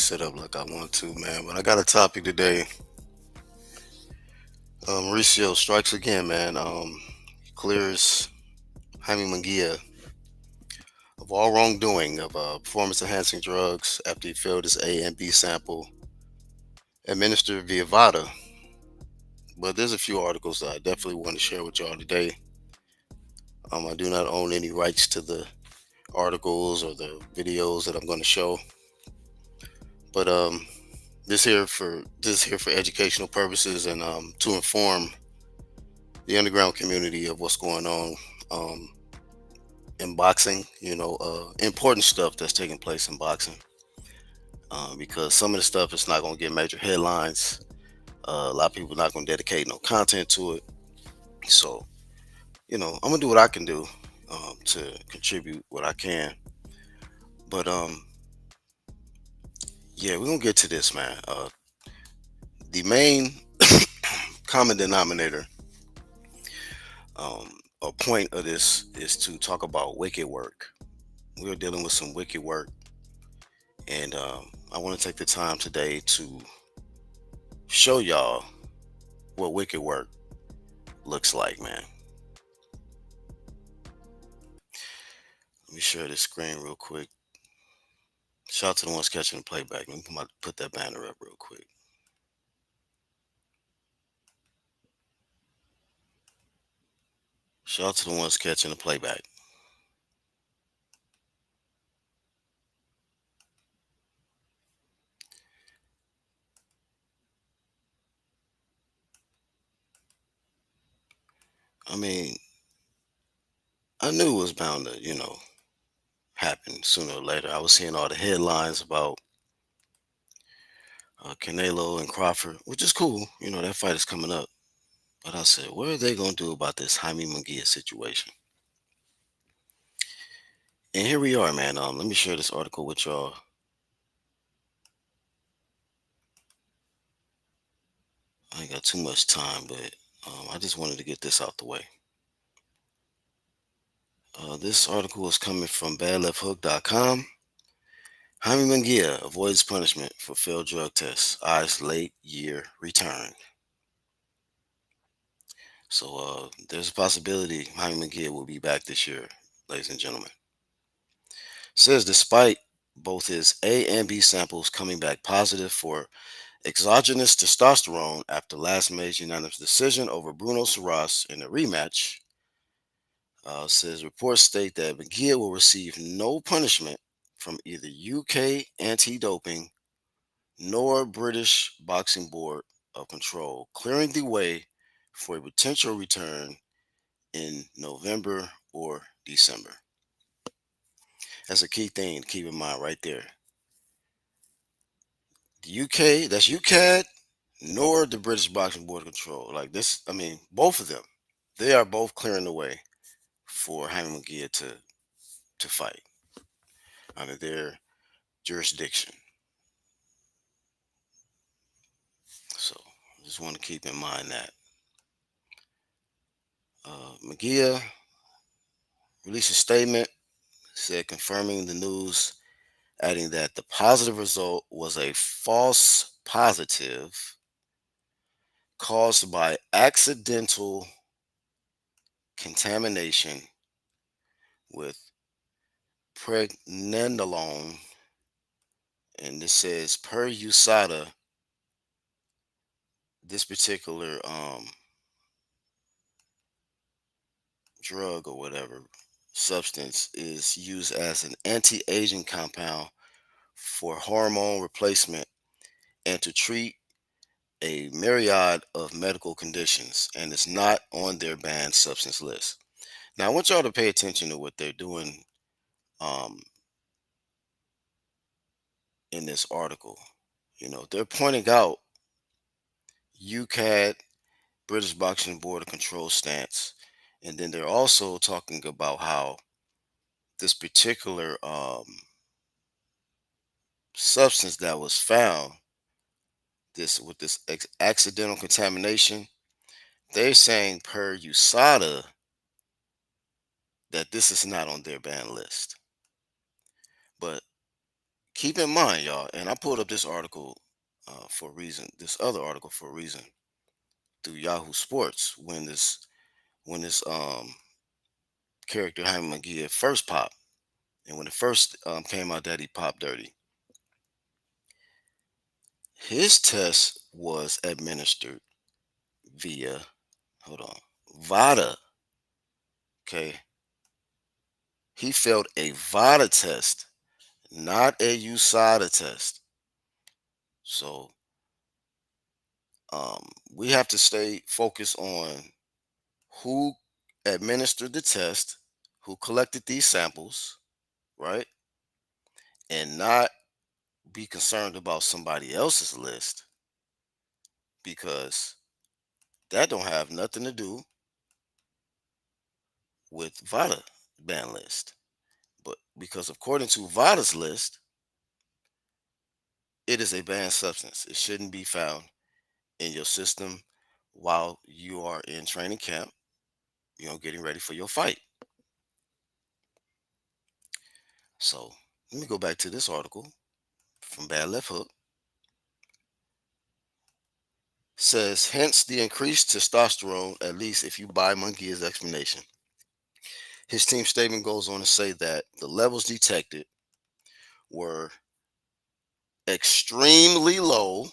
set up like I want to, man. But I got a topic today. Mauricio strikes again, man. Clears Jaime munguia of all wrongdoing of performance-enhancing drugs after he failed his A and B sample administered via vada. But there's a few articles that I definitely want to share with y'all today. I do not own any rights to the articles or the videos that I'm going to show, but this here for educational purposes and to inform the underground community of what's going on um, in boxing. Important stuff that's taking place in boxing. Because some of the stuff is not going to get major headlines. A lot of people not going to dedicate no content to it. So, I'm gonna do what I can do to contribute what I can. But yeah, we're gonna get to this, man. The main common denominator or point of this is to talk about wicked work. We're dealing with some wicked work, and I want to take the time today to show y'all what wicked work looks like, man. Let me share this screen real quick. Shout out to the ones catching the playback. Let me put that banner up real quick. Shout out to the ones catching the playback. I mean, I knew it was bound to, happen sooner or later. I was seeing all the headlines about Canelo and Crawford, which is cool. That fight is coming up. But I said, what are they going to do about this Jaime Munguia situation? And here we are, man. Let me share this article with y'all. I ain't got too much time, but I just wanted to get this out the way. This article is coming from badlefthook.com. Jaime Munguia avoids punishment for failed drug tests. Eyes late year return. So there's a possibility Jaime Munguia will be back this year, ladies and gentlemen. Says despite both his A and B samples coming back positive for exogenous testosterone after last May's unanimous decision over Bruno Soros in a rematch, says reports state that McGee will receive no punishment from either UK anti-doping nor British Boxing Board of Control, clearing the way for a potential return in November or December. That's a key thing to keep in mind right there. The UK, that's UCAD, nor the British Boxing Board of Control. Like this, I mean, both of them, they are both clearing the way for Jaime Munguia to fight under their jurisdiction. So I just want to keep in mind that. Munguia released a statement, said confirming the news, adding that the positive result was a false positive caused by accidental contamination with pregnenolone, and this says per USADA, this particular drug or whatever substance is used as an anti-aging compound for hormone replacement and to treat a myriad of medical conditions, and it's not on their banned substance list. Now I want y'all to pay attention to what they're doing um, in this article. They're pointing out UCAD, British Boxing Board of Control stance, and then they're also talking about how this particular substance that was found, this with this accidental contamination, they're saying per USADA that this is not on their ban list. But Keep in mind, y'all, and I pulled up this article for a reason. This other article for a reason through Yahoo Sports when this character Jaime McGee first popped, and when it first came out that he popped dirty, his test was administered via hold on vada. Okay, he failed a vada test, not a USADA test. So um, we have to stay focused on who administered the test, who collected these samples, right? And not be concerned about somebody else's list because that don't have nothing to do with VADA ban list. But because according to VADA's list, it is a banned substance. It shouldn't be found in your system while you are in training camp, getting ready for your fight. So let me go back to this article from Bad Left Hook. Says, hence the increased testosterone, at least if you buy Munguia's explanation. His team statement goes on to say that the levels detected were extremely low,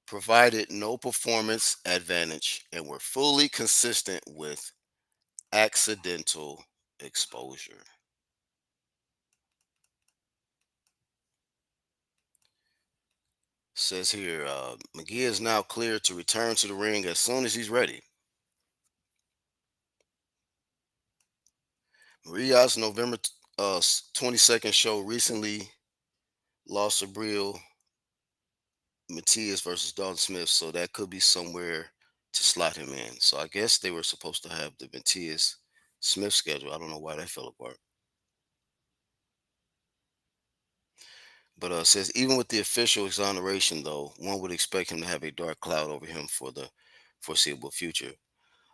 provided no performance advantage, and were fully consistent with accidental exposure. Says here, McGee is now cleared to return to the ring as soon as he's ready. Maria's November 22nd show recently lost Sabril Matias versus Dalton Smith, so that could be somewhere to slot him in. So I guess they were supposed to have the Matias Smith schedule. I don't know why that fell apart. But says even with the official exoneration, though, one would expect him to have a dark cloud over him for the foreseeable future.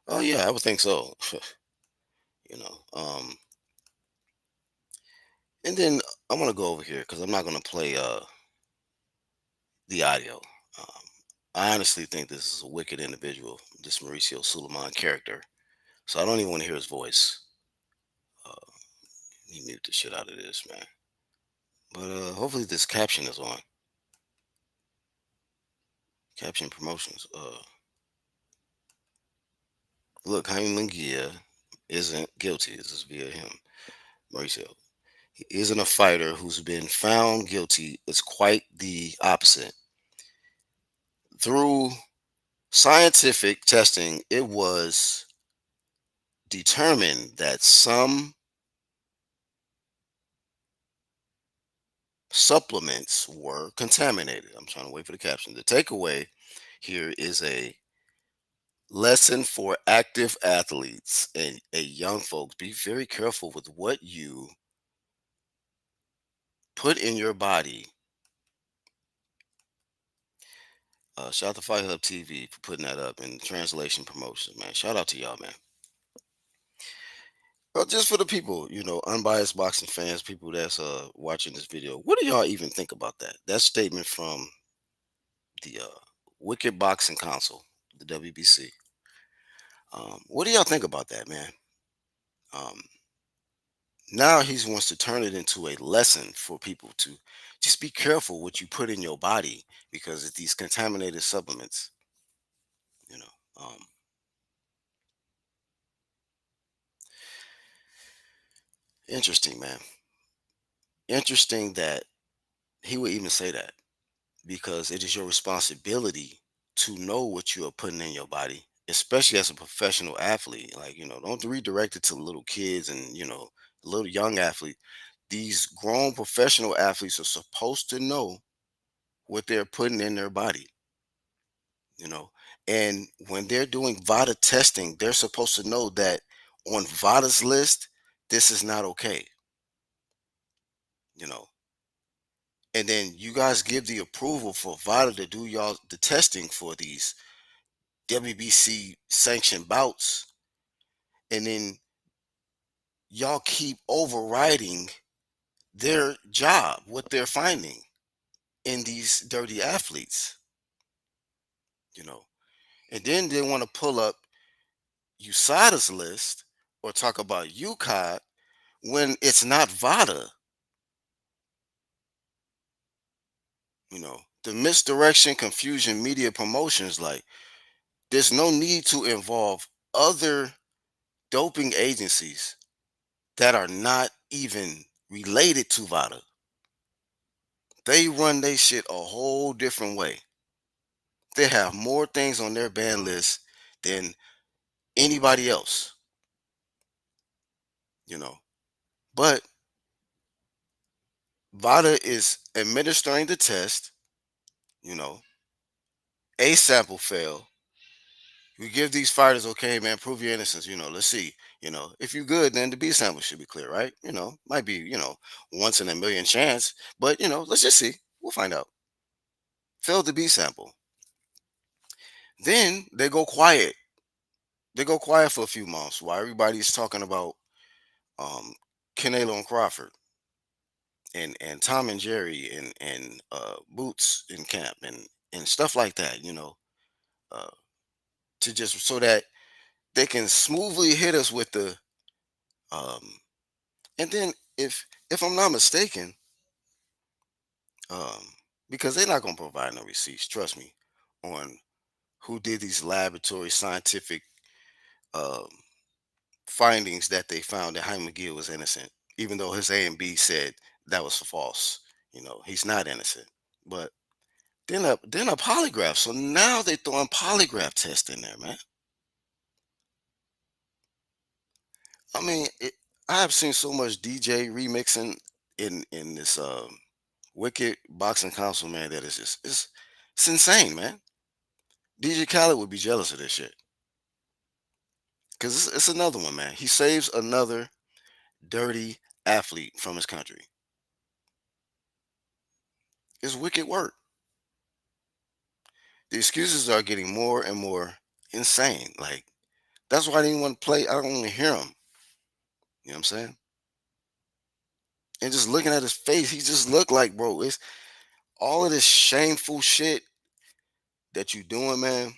Oh yeah, I would think so. you know. And then I want to go over here because I'm not going to play the audio. Um, I honestly think this is a wicked individual, this Mauricio Suleiman character. So I don't even want to hear his voice. Uh, Let me mute the shit out of this, man. But hopefully this caption is on. Caption promotions. Look, Jaime Munguia isn't guilty. This is via him, Mauricio. He isn't a fighter who's been found guilty. It's quite the opposite. Through scientific testing, it was determined that some supplements were contaminated. I'm trying to wait for the caption. The takeaway here is a lesson for active athletes and young folks. Be very careful with what you put in your body. Shout out to Fight Hub TV for putting that up in translation promotions, man. Shout out to y'all, man. Well, just for the people, unbiased boxing fans, people that's watching this video, what do y'all even think about that? That statement from the Wicked Boxing Council, the WBC. What do y'all think about that, man? Um, Now he wants to turn it into a lesson for people to just be careful what you put in your body because of these contaminated supplements. You know, interesting, man. Interesting that he would even say that because it is your responsibility to know what you are putting in your body, especially as a professional athlete. Like, don't redirect it to little kids and, little young athlete. These grown professional athletes are supposed to know what they're putting in their body, you know. And when they're doing VADA testing, they're supposed to know that on VADA's list, this is not okay, you know. And then you guys give the approval for VADA to do y'all the testing for these WBC sanctioned bouts, and then y'all keep overriding their job, what they're finding in these dirty athletes, you know. And then they want to pull up USADA's list or talk about UCOD when it's not VADA, The misdirection, confusion, media promotions, like there's no need to involve other doping agencies that are not even related to VADA. They run their shit a whole different way. They have more things on their ban list than anybody else, you know. But VADA is administering the test, you know. A sample failed. We give these fighters, okay, man, prove your innocence. Let's see. If you're good, then the B sample should be clear, right? Might be, once in a million chance, but let's just see. We'll find out. Failed the B sample. Then they go quiet. They go quiet for a few months while everybody's talking about um Canelo and Crawford and Tom and Jerry and Boots in camp and stuff like that, uh, to just so that they can smoothly hit us with the um and then if I'm not mistaken, um because they're not gonna provide no receipts, trust me, on who did these laboratory scientific um findings that they found that Jaime Gill was innocent, even though his A and B said that was false. He's not innocent. But then a polygraph. So now they throwing polygraph test in there, man. I mean, I have seen so much DJ remixing in this wicked boxing council, man, that it's insane, man. DJ Khaled would be jealous of this shit because it's another one, man. He saves another dirty athlete from his country. It's wicked work. The excuses are getting more and more insane. Like that's why I didn't want to play. I don't want to hear him. You know what I'm saying? And just looking at his face, he just looked like, bro, it's all of this shameful shit that you doing, man.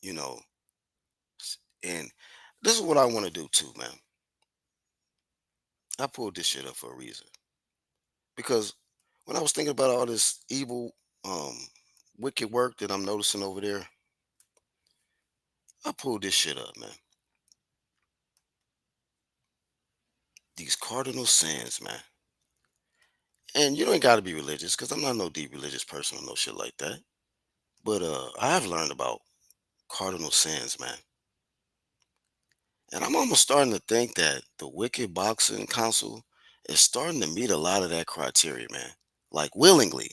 You know, and this is what I want to do too, man. I pulled this shit up for a reason because when I was thinking about all this evil, um, wicked work that I'm noticing over there, I pulled this shit up, man. These cardinal sins, man. And you ain't got to be religious because I'm not no deep religious person or no shit like that. But I've learned about cardinal sins, man. And I'm almost starting to think that the Wicked Boxing Council is starting to meet a lot of that criteria, man. Like willingly.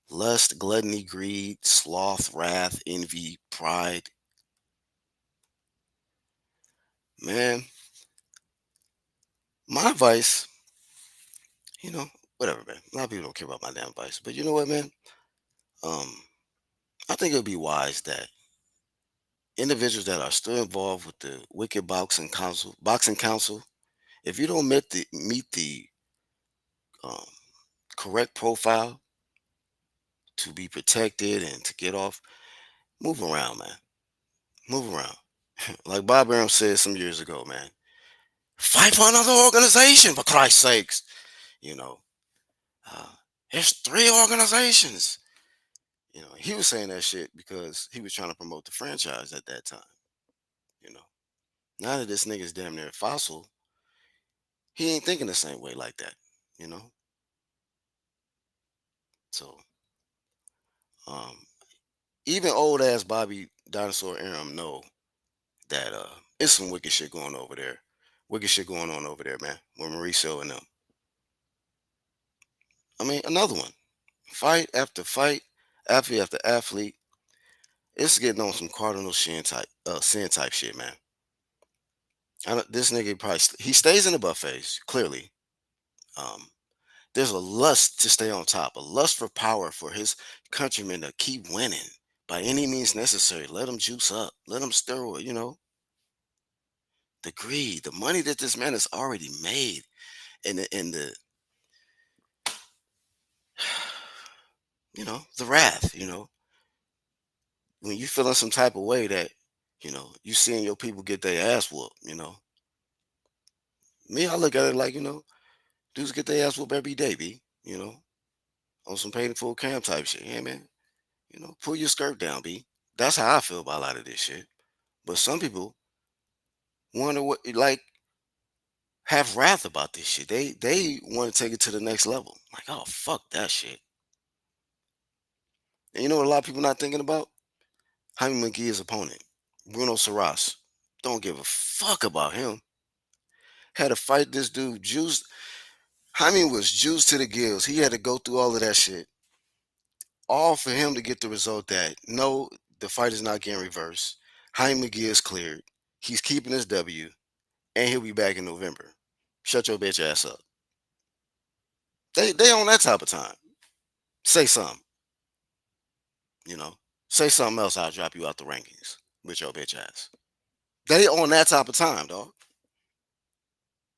Lust, gluttony, greed, sloth, wrath, envy, pride. Man, my advice, you know, whatever, man. A lot of people don't care about my damn advice. But you know what, man? Um, I think it would be wise that individuals that are still involved with the Wicked Boxing Council, if you don't meet the um, correct profile to be protected and to get off, move around, man. Move around. Like Bob Arum said some years ago, man. Fight for another organization, for Christ's sakes. You know, uh, there's three organizations. He was saying that shit because he was trying to promote the franchise at that time. You know, now that this nigga's damn near fossil, he ain't thinking the same way like that. You know, so um, even old ass Bobby Dinosaur Arum know that it's some wicked shit going over there. Wicked shit going on over there, man. With Mauricio and them. I mean, another one. Fight after fight, athlete after athlete. It's getting on some cardinal sin type shit, man. This nigga probably he stays in the buffets clearly. Um, there's a lust to stay on top, a lust for power for his countrymen to keep winning by any means necessary. Let them juice up, let them steroid. The greed, the money that this man has already made. and the the wrath. When you feeling some type of way that you seeing your people get their ass whooped. Me, I look at it like dudes get their ass whooped every day, b. On some paid in full cam type shit. Yeah, man. Pull your skirt down, b. That's how I feel about a lot of this shit. But some people wonder what like have wrath about this shit. They want to take it to the next level. Like, oh fuck that shit. And you know what a lot of people not thinking about? Jaime McGee's opponent, Bruno Saras. Don't give a fuck about him. Had to fight this dude, juiced. Jaime was juiced to the gills. He had to go through all of that shit. All for him to get the result that no, the fight is not getting reversed. Jaime McGee is cleared. He's keeping his W, and he'll be back in November. Shut your bitch ass up. They on that type of time. Say something, you know. Say something else. I'll drop you out the rankings with your bitch ass. They on that type of time, dog.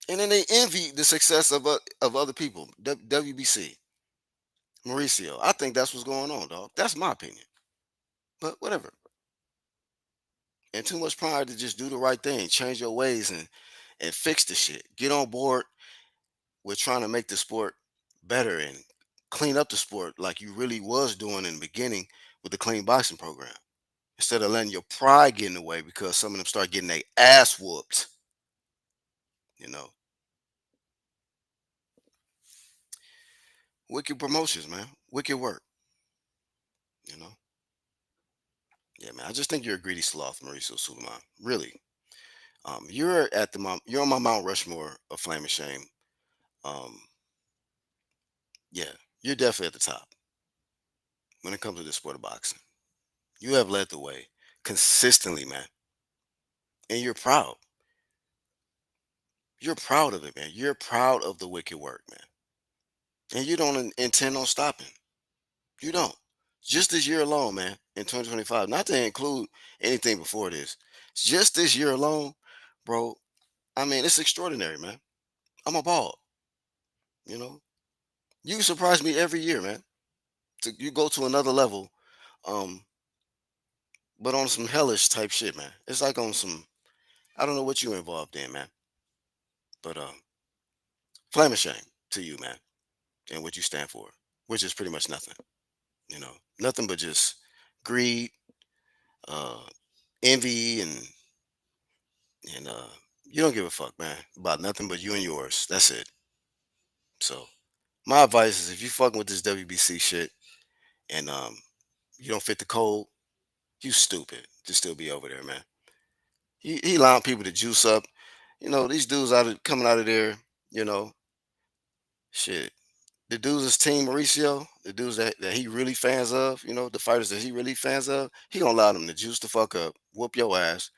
And then they envy the success of other people. WBC, Mauricio. I think that's what's going on, dog. That's my opinion. But whatever. And too much pride to just do the right thing, change your ways, and fix the shit. Get on board with trying to make the sport better and clean up the sport like you really was doing in the beginning with the clean boxing program. Instead of letting your pride get in the way because some of them start getting their ass whooped. You know, wicked promotions, man. Wicked work. You know, yeah, man. I just think you're a greedy sloth, Mauricio Suleiman. Really. You're on my Mount Rushmore of flame and shame. Um, yeah, you're definitely at the top when it comes to the sport of boxing. You have led the way consistently, man, and you're proud. You're proud of it, man. You're proud of the wicked work, man, and you don't intend on stopping. You don't. Just this year alone, man, in 2025, not to include anything before this, just this year alone, bro. I mean, it's extraordinary, man. I'm a ball. You know, you surprise me every year, man. You go to another level, um, but on some hellish type shit, man. It's like on some I don't know what you involved in, man, but flame of shame to you, man, and what you stand for, which is pretty much nothing. Nothing but just greed, uh, envy, and you don't give a fuck, man, about nothing but you and yours. That's it. So my advice is if you fucking with this WBC shit and you don't fit the code, you stupid to still be over there, man. He allowing people to juice up. These dudes coming out of there. You know, shit. The dudes is Team Mauricio, the dudes that he really fans of. The fighters that he really fans of. He gonna allow them to juice the fuck up, whoop your ass,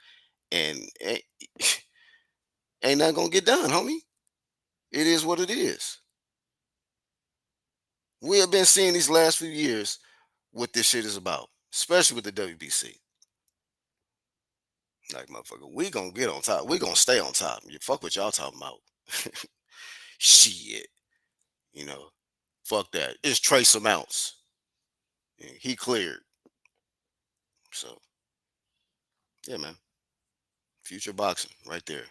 and ain't nothing gonna get done, homie. It is what it is. We have been seeing these last few years what this shit is about, especially with the WBC. Like, motherfucker, we gonna get on top. We gonna stay on top. You fuck what y'all talking about. Shit, you know. Fuck that. It's trace amounts. He cleared. So yeah, man. Future boxing right there.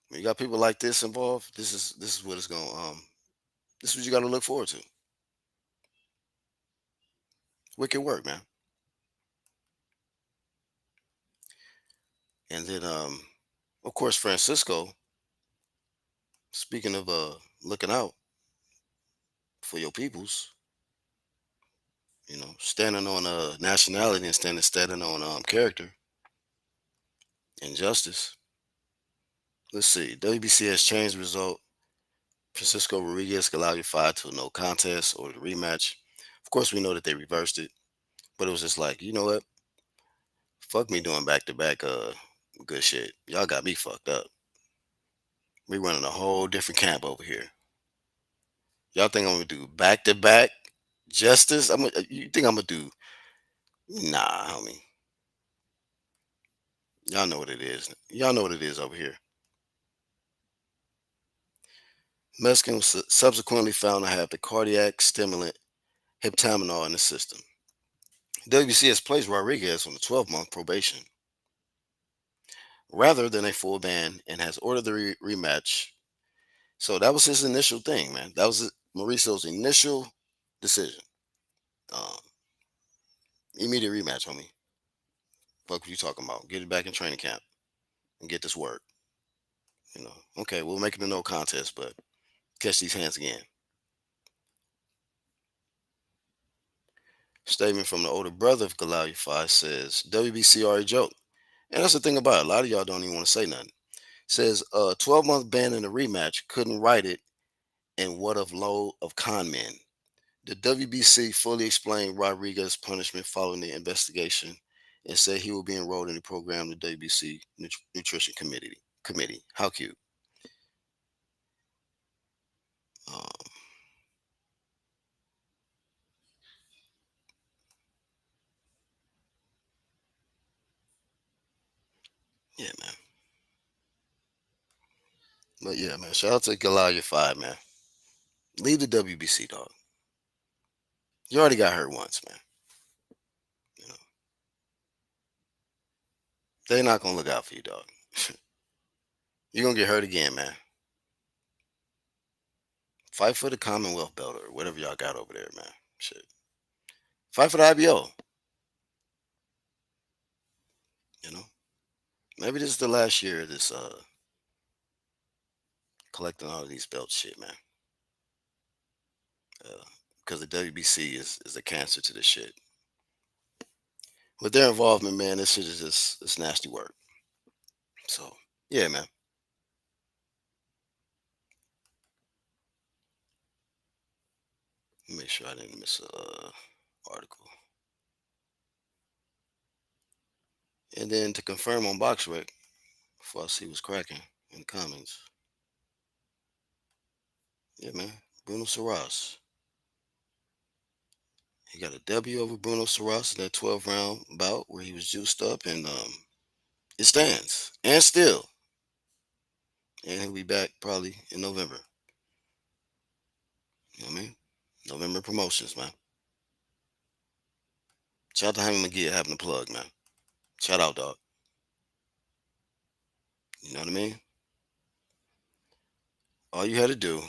When you got people like this involved, this is what it's gonna this is what you gotta look forward to. Wicked work, man. And then of course Francisco, speaking of looking out for your peoples, standing on nationality and standing on character and justice. Let's see. WBC has changed the result. Francisco Rodriguez allowed fight to a no contest or the rematch. Of course, we know that they reversed it, but it was just like, you know what? Fuck me doing back to back good shit. Y'all got me fucked up. We running a whole different camp over here. Y'all think I'm gonna do back to back justice? You think I'm gonna do? Nah, homie. Y'all know what it is. Y'all know what it is over here. Mexican was subsequently found to have the cardiac stimulant heptaminol in the system. WBC has placed Rodriguez on a 12-month probation rather than a full ban and has ordered the rematch. So that was his initial thing, man. That was Mauricio's initial decision. Um, Immediate rematch, homie. Fuck what you talking about? Get it back in training camp and get this work. Okay, we'll make it a no contest, but catch these hands again. Statement from the older brother of Goliath says WBC are a joke. And that's the thing about it. A lot of y'all don't even want to say nothing. Says 12-month ban in a rematch couldn't write it, and what of low of con men. The WBC fully explained Rodriguez's punishment following the investigation and said he will be enrolled in the program the WBC Nutrition Committee. How cute. Um, yeah, man. But yeah, man. Shout out to Goliath 5, man. Leave the WBC, dog. You already got hurt once, man. You know, they're not gonna look out for you, dog. You're gonna get hurt again, man. Fight for the Commonwealth belt or whatever y'all got over there, man. Shit. Fight for the IBO. You know. Maybe this is the last year of this collecting all of these belts shit, man. Because the WBC is a cancer to this shit. With their involvement, man, this shit is just it's nasty work. So yeah, man. Make sure I didn't miss a article. And then to confirm on BoxRec, before I see what's cracking in the comments. Yeah, man. Bruno Saras. He got a W over Bruno Saras in that 12-round bout where he was juiced up, and it stands. And still. And he'll be back probably in November. You know what I mean? November promotions, man. Shout out to Jaime McGee having a plug, man. Shout out, dog. You know what I mean? All you had to do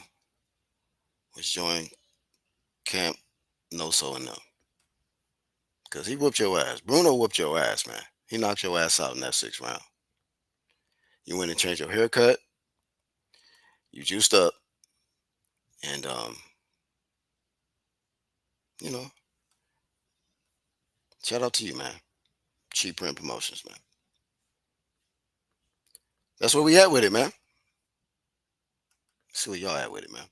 was join Camp No So and No. Because he whooped your ass. Bruno whooped your ass, man. He knocked your ass out in that 6th round. You went and changed your haircut. You juiced up. And, you know, shout out to you, man. Cheap print promotions, man. That's where we at with it, man. See where y'all at with it, man.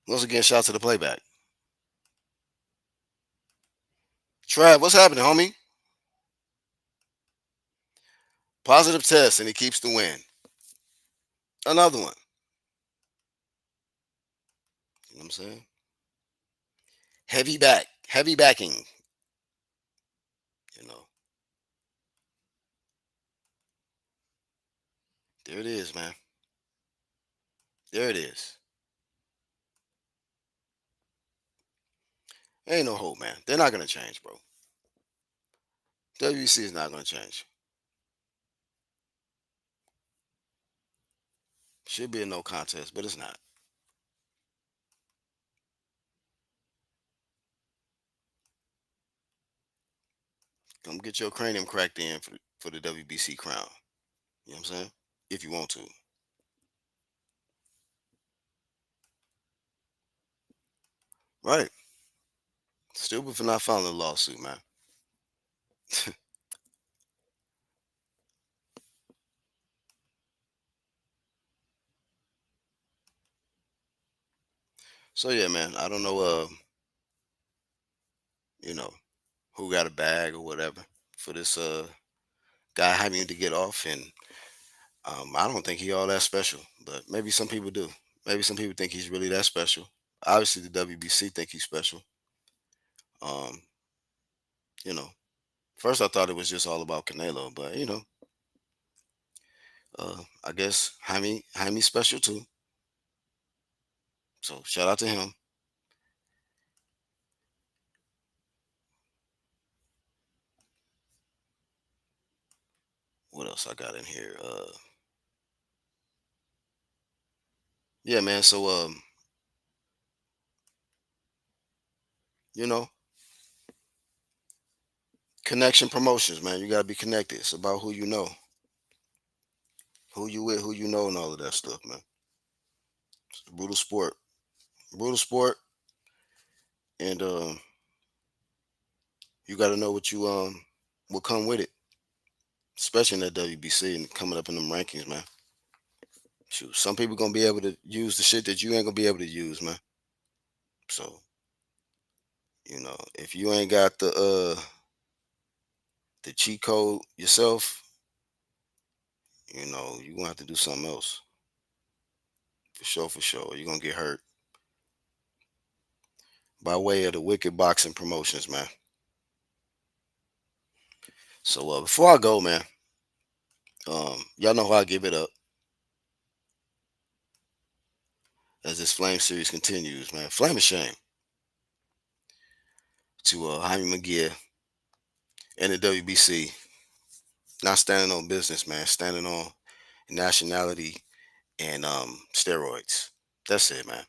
Once again, shout out to the playback. Trav, what's happening, homie? Positive test, and he keeps the win. Another one. You know what I'm saying? Heavy backing. You know, there it is, man. There it is. Ain't no hope, man. They're not gonna change, bro. WC is not gonna change. Should be a no contest, but it's not. Come get your cranium cracked in for the WBC crown. You know what I'm saying? If you want to. Right. Stupid for not filing a lawsuit, man. So yeah, man. I don't know you know, who got a bag or whatever for this guy having to get off, and I don't think he all that special, but maybe some people do. Maybe some people think he's really that special. Obviously the WBC think he's special. Um, you know, first I thought it was just all about Canelo, but I guess Jaime's special too. So shout out to him. What else I got in here? Yeah, man. So you know, connection promotions, man. You gotta be connected. It's about who you with, who you know, and all of that stuff, man. It's a brutal sport, and you got to know what come with it, especially in that WBC and coming up in them rankings, man. Shoot, some people gonna be able to use the shit that you ain't gonna be able to use, man. So if you ain't got the cheat code yourself, you gonna have to do something else for sure, for sure. You're gonna get hurt by way of the wicked boxing promotions, man. So before I go, man, y'all know how I give it up as this flame series continues, man. Flame of shame to Jaime McGee and the WBC not standing on business, man. Standing on nationality and steroids. That's it, man.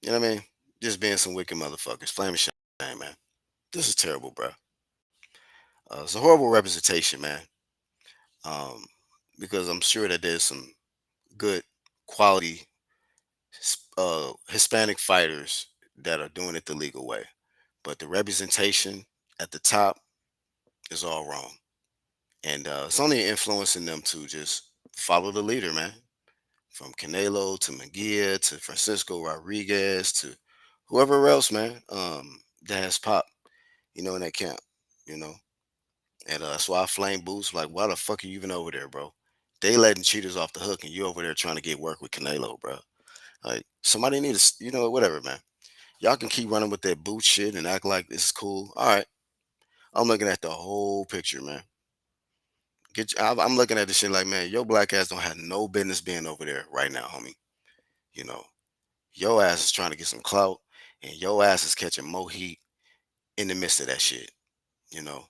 You know what I mean? Just being some wicked motherfuckers. Flame of shame, man. This is terrible, bro. It's a horrible representation, man. Um, because I'm sure that there's some good quality Hispanic fighters that are doing it the legal way, but the representation at the top is all wrong, and it's only influencing them to just follow the leader, man. From Canelo to Munguia to Francisco Rodriguez to whoever else, man, that has pop, in that camp, you know. And that's why I flame boots. Like, why the fuck are you even over there, bro? They letting cheaters off the hook, and you over there trying to get work with Canelo, bro. Like, somebody need to, whatever, man. Y'all can keep running with that boot shit and act like this is cool. All right, I'm looking at the whole picture, man. I'm looking at this shit like, man, your black ass don't have no business being over there right now, homie. You know, your ass is trying to get some clout, and your ass is catching more heat in the midst of that shit. You know,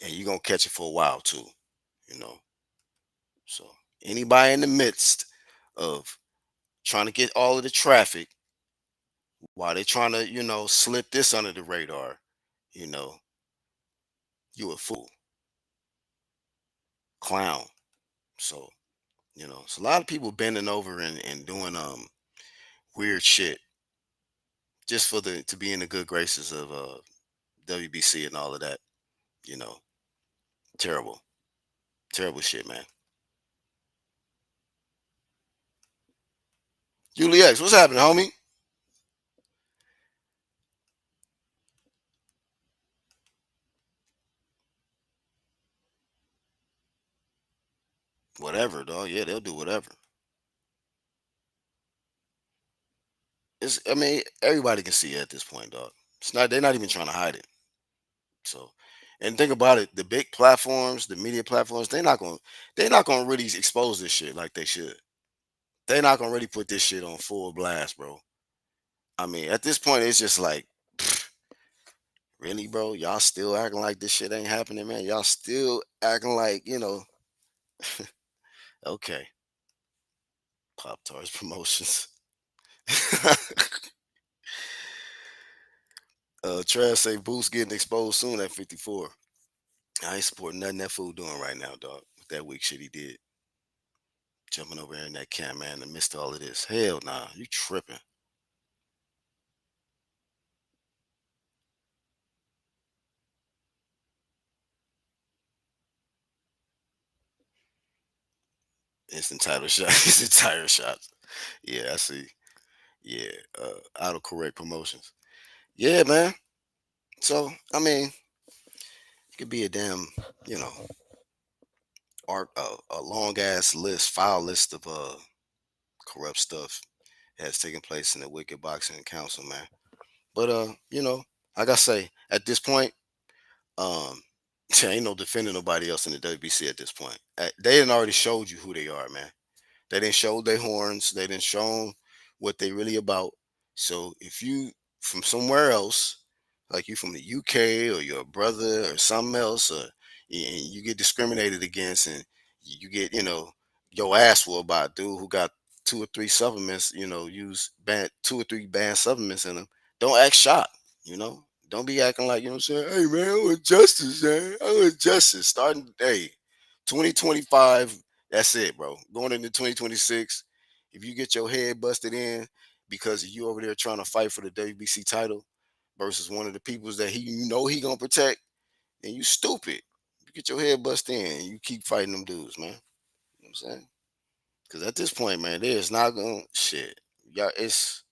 and you gonna catch it for a while too. You know, so anybody in the midst of trying to get all of the traffic while they trying to, slip this under the radar, you know, you a fool, clown. So, it's a lot of people bending over and doing weird shit just for the to be in the good graces of WBC and all of that, you know. Terrible. Terrible shit, man. Julie X, what's happening, homie? Whatever, dog. Yeah, they'll do whatever. I mean, everybody can see it at this point, dog. It's not they're not even trying to hide it. So, and think about it, the big platforms, the media platforms, they're not gonna really expose this shit like they should. They're not gonna really put this shit on full blast, bro. I mean, at this point, it's just like, really, bro? Y'all still acting like this shit ain't happening, man. Y'all still acting like, okay, Pop Tarts promotions. Trav say Boost getting exposed soon at 54. I ain't supporting nothing that fool doing right now, dog. With that weak shit he did. Jumping over there in that camp, man, in the midst of all of this. Hell nah, you tripping. Instant title shot. Instant title shots. Yeah, I see. Yeah, autocorrect promotions. Yeah, man. So, I mean, it could be a damn, you know, a long ass file list of corrupt stuff has taken place in the Wicked Boxing Council, man. But like I say, at this point, um, there ain't no defending nobody else in the WBC at this point. They didn't already showed you who they are, man. They didn't show their horns. They didn't show what they really about. So if you from somewhere else, like you from the UK or your brother or something else, or and you get discriminated against and you get, your ass whooped by a dude who got two or three supplements, use two or three banned supplements in them, don't act shocked, you know. Don't be acting like, what I'm saying, hey man, I want justice, man. I want justice. Starting today. 2025, that's it, bro. Going into 2026, if you get your head busted in because you over there trying to fight for the WBC title versus one of the peoples that he gonna protect, then you stupid. You get your head busted in and you keep fighting them dudes, man. You know what I'm saying? Because at this point, man, there is not gonna shit. Yeah, it's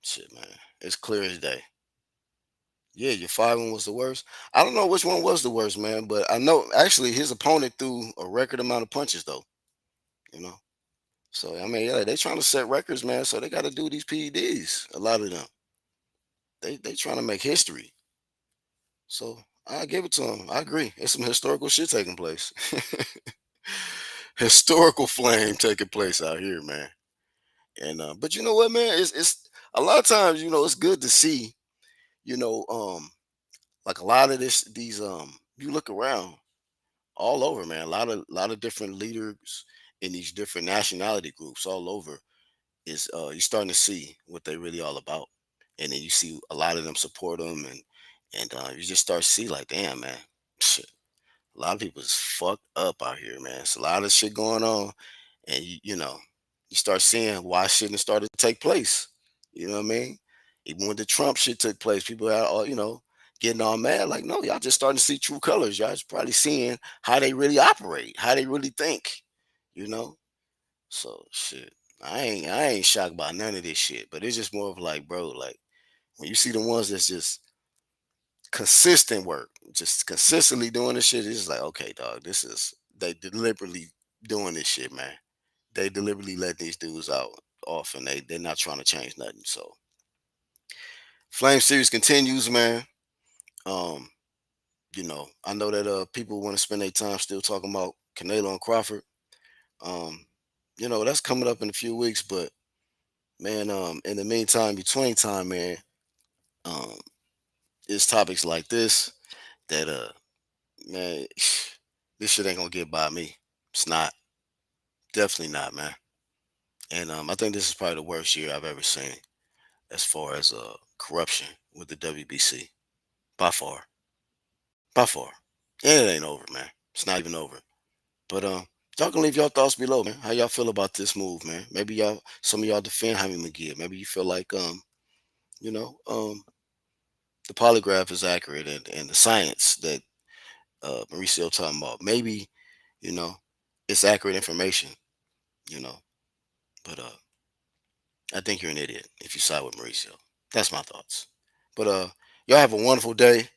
shit, man. It's clear as day. Yeah, your 5 one was the worst. I don't know which one was the worst, man, but I know actually his opponent threw a record amount of punches though. You know. So I mean, yeah, they trying to set records, man. So they got to do these PEDs. A lot of them, they trying to make history. So I give it to them. I agree. It's some historical shit taking place. Historical flame taking place out here, man. And but you know what, man? It's a lot of times, it's good to see, you know, um, like a lot of these you look around all over, man. A lot of different leaders in these different nationality groups all over is you're starting to see what they really all about, and then you see a lot of them support them, and you just start to see like, damn, man, shit, a lot of people is fucked up out here, man. It's a lot of shit going on, and you start seeing why shouldn't started to take place. You know what I mean? Even when the Trump shit took place, people are all getting all mad. Like, no, y'all just starting to see true colors. Y'all just probably seeing how they really operate, how they really think. You know? So shit. I ain't shocked by none of this shit. But it's just more of like, bro, like when you see the ones that's just consistent work, just consistently doing this shit, it's just like, okay, dog, this is they deliberately doing this shit, man. They deliberately let these dudes out off and they're not trying to change nothing. So Flame series continues, man. Um, I know that people want to spend their time still talking about Canelo and Crawford. Um, that's coming up in a few weeks, but man, in the meantime, between time, man, um, it's topics like this that man, this shit ain't gonna get by me. It's not. Definitely not, man. And I think this is probably the worst year I've ever seen as far as corruption with the WBC. By far. By far. And it ain't over, man. It's not even over. But y'all can leave y'all thoughts below, man. How y'all feel about this move, man? Maybe some of y'all defend Jaime McGee. Maybe you feel like you know, um, the polygraph is accurate and the science that Mauricio talking about. Maybe, you know, it's accurate information, you know. But I think you're an idiot if you side with Mauricio. That's my thoughts. But y'all have a wonderful day.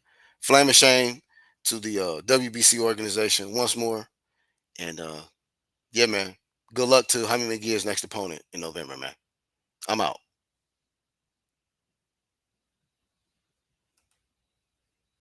Flame of shame to the WBC organization once more. And yeah, man. Good luck to Jaime McGee's next opponent in November, man. I'm out.